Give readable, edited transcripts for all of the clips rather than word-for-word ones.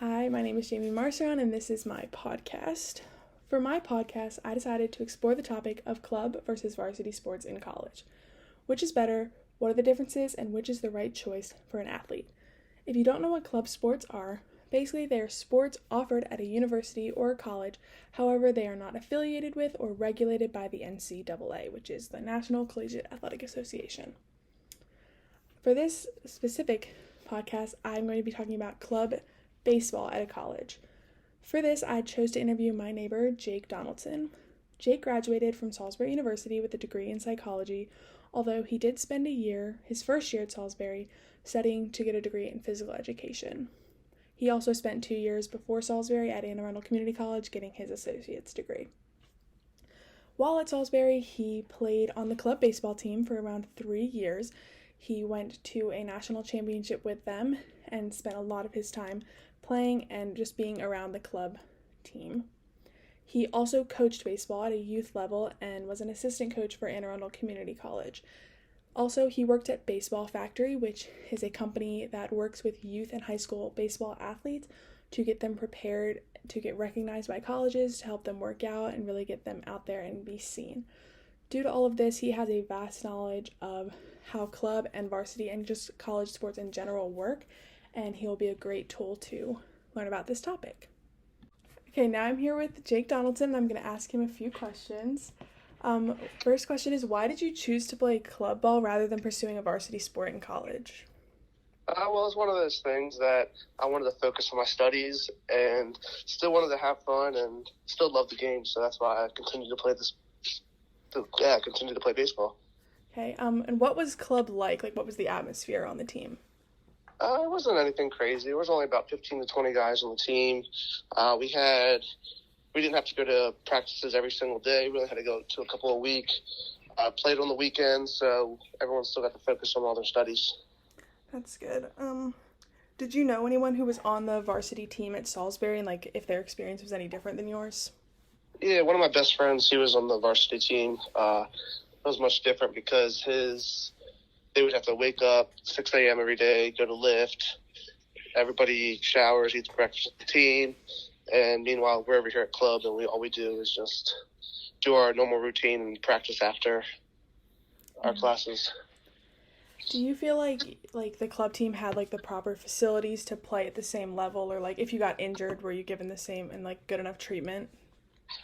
Hi, my name is Jamie Marcion, and this is my podcast. For my podcast, I decided to explore the topic of club versus varsity sports in college. Which is better, what are the differences, and which is the right choice for an athlete? If you don't know what club sports are, basically they are sports offered at a university or a college, however they are not affiliated with or regulated by the NCAA, which is the National Collegiate Athletic Association. For this specific podcast, I'm going to be talking about club baseball at a college. For this, I chose to interview my neighbor, Jake Donaldson. Jake graduated from Salisbury University with a degree in psychology, although he did spend his first year at Salisbury, studying to get a degree in physical education. He also spent 2 years before Salisbury at Anne Arundel Community College getting his associate's degree. While at Salisbury, he played on the club baseball team for around 3 years. He went to a national championship with them and spent a lot of his time playing and just being around the club team. He also coached baseball at a youth level and was an assistant coach for Anne Arundel Community College. Also, he worked at Baseball Factory, which is a company that works with youth and high school baseball athletes to get them prepared to get recognized by colleges, to help them work out and really get them out there and be seen. Due to all of this, he has a vast knowledge of how club and varsity and just college sports in general work, and he'll be a great tool to learn about this topic. Okay, now I'm here with Jake Donaldson, and I'm going to ask him a few questions. First question is, why did you choose to play club ball rather than pursuing a varsity sport in college? Well, it's one of those things that I wanted to focus on my studies and still wanted to have fun and still love the game, so that's why I continue to play baseball. Okay, and what was club like? Like, what was the atmosphere on the team? It wasn't anything crazy. There was only about 15 to 20 guys on the team. We didn't have to go to practices every single day. We only had to go to a couple a week. Played on the weekends, so everyone still got to focus on all their studies. That's good. Did you know anyone who was on the varsity team at Salisbury, and like if their experience was any different than yours? Yeah, one of my best friends, he was on the varsity team. It was much different because they would have to wake up 6 a.m. every day, go to lift. Everybody showers, eats breakfast with the team. And meanwhile, we're over here at club, and all we do is just do our normal routine and practice after our classes. Do you feel like the club team had like the proper facilities to play at the same level, or like if you got injured, were you given the same and like good enough treatment?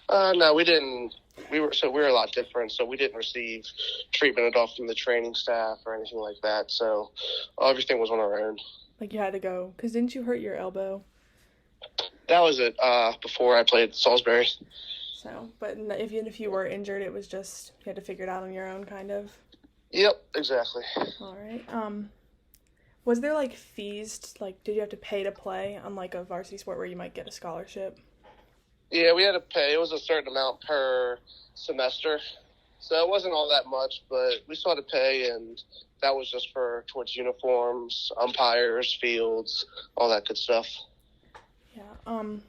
No, we didn't. We were a lot different, so we didn't receive treatment at all from the training staff or anything like that. So everything was on our own. Like you had to go, because didn't you hurt your elbow? That was it. Before I played Salisbury. So, but even if you were injured, it was just you had to figure it out on your own, kind of. Yep, exactly. All right. Was there like fees? Like, did you have to pay to play on like a varsity sport where you might get a scholarship? Yeah, we had to pay. It was a certain amount per semester. So it wasn't all that much, but we still had to pay, and that was just towards uniforms, umpires, fields, all that good stuff. Yeah. And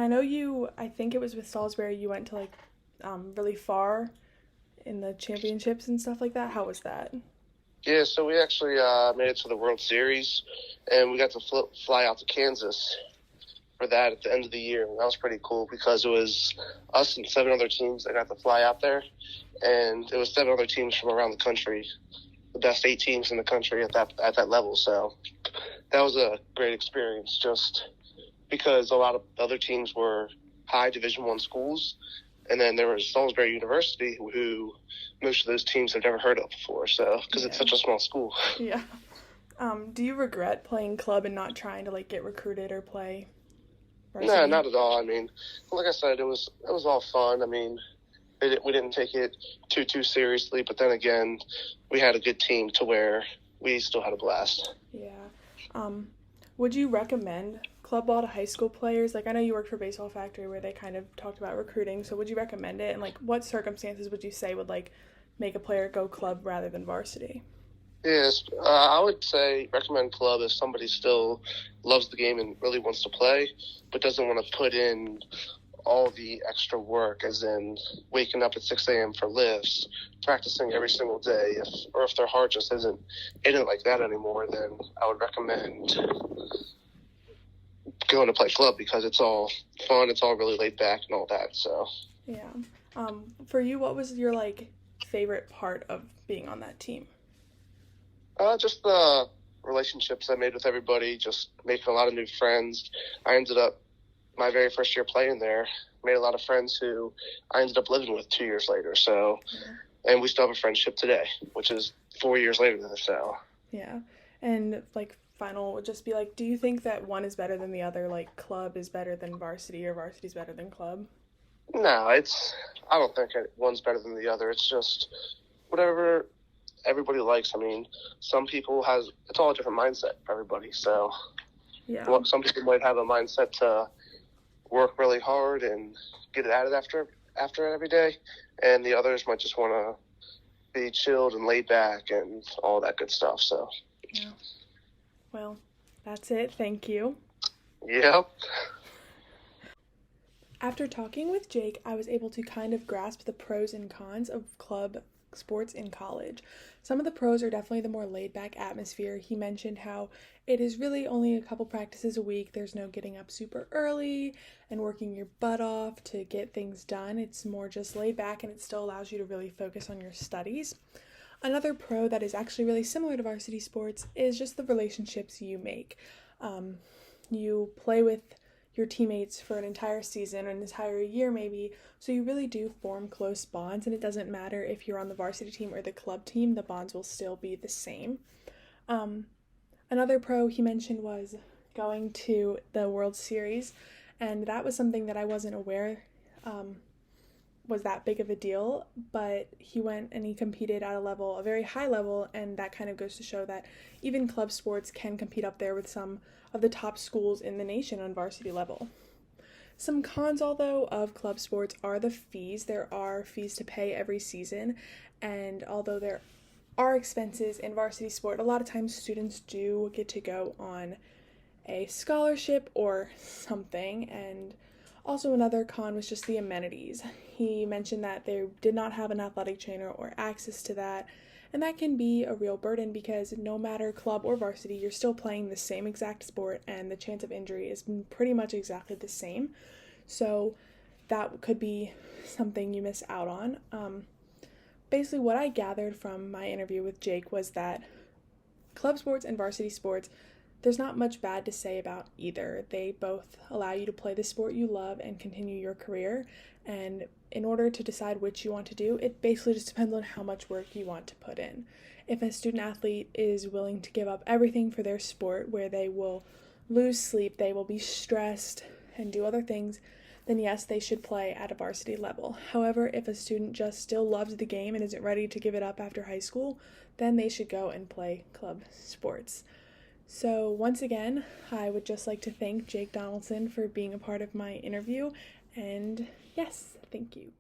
I know I think it was with Salisbury, you went to like really far in the championships and stuff like that. How was that? Yeah, so we actually made it to the World Series, and we got to fly out to Kansas for that at the end of the year. And that was pretty cool because it was us and 7 other teams that got to fly out there. And it was 7 other teams from around the country, the best 8 teams in the country at that level. So that was a great experience just because a lot of other teams were high Division I schools. And then there was Salisbury University, who most of those teams have never heard of before. So because It's such a small school. Yeah. Do you regret playing club and not trying to like get recruited or play varsity? No, not at all. I mean, like I said, it was all fun. I mean, we didn't take it too seriously, but then again, we had a good team to where we still had a blast. Yeah. Would you recommend club ball to high school players? Like, I know you worked for Baseball Factory where they kind of talked about recruiting, so would you recommend it? And like, what circumstances would you say would like make a player go club rather than varsity? Yes, I would say recommend club if somebody still loves the game and really wants to play, but doesn't want to put in all the extra work, as in waking up at 6 a.m. for lifts, practicing every single day. If their heart just isn't like that anymore, then I would recommend going to play club because it's all fun, it's all really laid back and all that. So Yeah. For you, what was your favorite part of being on that team? just the relationships I made with everybody, just making a lot of new friends. I ended up my very first year playing there, made a lot of friends who I ended up living with 2 years later. So, and we still have a friendship today, which is 4 years later. So, Yeah. And final would just be do you think that one is better than the other? Club is better than varsity or varsity is better than club? no, I don't think one's better than the other. It's just whatever everybody likes. I mean, some people it's all a different mindset for everybody. So, Yeah. some people might have a mindset to work really hard and get it out of after it every day, and the others might just want to be chilled and laid back and all that good stuff. So, Yeah. Well, that's it. Thank you. Yep. After talking with Jake, I was able to kind of grasp the pros and cons of club sports in college. Some of the pros are definitely the more laid-back atmosphere. He mentioned how it is really only a couple practices a week. There's no getting up super early and working your butt off to get things done. It's more just laid back, and it still allows you to really focus on your studies. Another pro that is actually really similar to varsity sports is just the relationships you make. You play with your teammates for an entire season, an entire year maybe, so you really do form close bonds, and it doesn't matter if you're on the varsity team or the club team, the bonds will still be the same. Another pro he mentioned was going to the World Series, and that was something that I wasn't aware was that big of a deal, but he went and he competed at a very high level, and that kind of goes to show that even club sports can compete up there with some of the top schools in the nation on varsity level. Some cons, although, of club sports are the fees. There are fees to pay every season, and although there are expenses in varsity sport, a lot of times students do get to go on a scholarship or something. And also another con was just the amenities. He mentioned that they did not have an athletic trainer or access to that, and that can be a real burden because no matter club or varsity, you're still playing the same exact sport, and the chance of injury is pretty much exactly the same. So that could be something you miss out on. Basically, what I gathered from my interview with Jake was that club sports and varsity sports, there's not much bad to say about either. They both allow you to play the sport you love and continue your career, and in order to decide which you want to do, it basically just depends on how much work you want to put in. If a student athlete is willing to give up everything for their sport, where they will lose sleep, they will be stressed and do other things, then yes, they should play at a varsity level. However, if a student just still loves the game and isn't ready to give it up after high school, then they should go and play club sports. So once again, I would just like to thank Jake Donaldson for being a part of my interview, and yes, thank you.